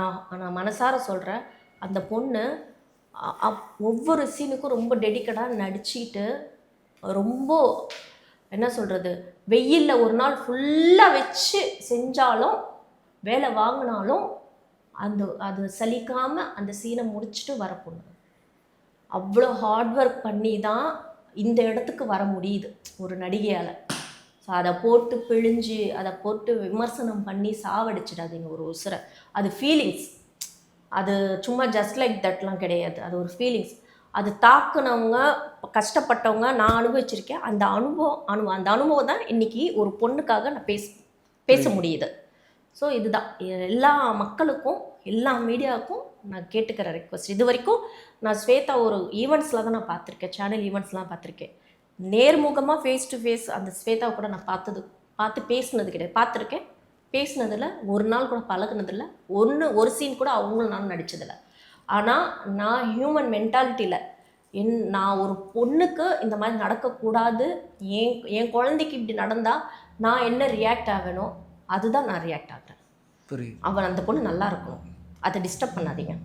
நான் மனசார சொல்கிறேன், அந்த பொண்ணு ஒவ்வொரு சீனுக்கும் ரொம்ப டெடிக்கேட்டாக நடிச்சிட்டு ரொம்ப என்ன சொல்கிறது, வெயிலில் ஒரு நாள் ஃபுல்லாக வச்சு செஞ்சாலும் வேலை வாங்கினாலும் அது சலிக்காமல் அந்த சீனை முடிச்சுட்டு வர பொண்ணு. அவ்வளோ ஹார்ட் ஒர்க் பண்ணி தான் இந்த இடத்துக்கு வர முடியுது ஒரு நடிகையால். ஸோ அதை போட்டு பிழிஞ்சு அதை போட்டு விமர்சனம் பண்ணி சாவடிச்சிடாதீங்க ஒரு உசுரை. அது ஃபீலிங்ஸ், அது சும்மா ஜஸ்ட் லைக் தட்லாம் கிடையாது. அது ஒரு ஃபீலிங்ஸ். அது தாக்குனவங்க, கஷ்டப்பட்டவங்க நான் அனுபவிச்சிருக்கேன். அந்த அனுபவம் தான் இன்றைக்கி ஒரு பொண்ணுக்காக நான் பேச முடியுது. ஸோ இதுதான் எல்லா மக்களுக்கும் எல்லா மீடியாவுக்கும் நான் கேட்டுக்கிற ரெக்வஸ்ட். இது வரைக்கும் நான் ஸ்வேதா ஒரு ஈவெண்ட்ஸில் தான் நான் பார்த்துருக்கேன், சேனல் ஈவெண்ட்ஸ்லாம் பார்த்துருக்கேன். நேர்முகமாக ஃபேஸ் டு ஃபேஸ் அந்த ஸ்வேதாவை கூட நான் பார்த்து பேசுனது கிடையாது. பார்த்துருக்கேன், பேசுனதில் ஒரு நாள் கூட பழகுனதில்ல, ஒரு சீன் கூட அவங்களும் நானும் நடித்ததில்லை. ஆனால் நான் ஹியூமன் மென்டாலிட்டியில் நான் ஒரு பொண்ணுக்கு இந்த மாதிரி நடக்கக்கூடாது, என் குழந்தைக்கு இப்படி நடந்தால் நான் என்ன ரியாக்ட் ஆகணும், அதுதான் நான் ரியாக்ட் ஆகிறேன். அவன் அந்த பொண்ணு நல்லா இருக்கணும், அதை டிஸ்டர்ப் பண்ணாதீங்க.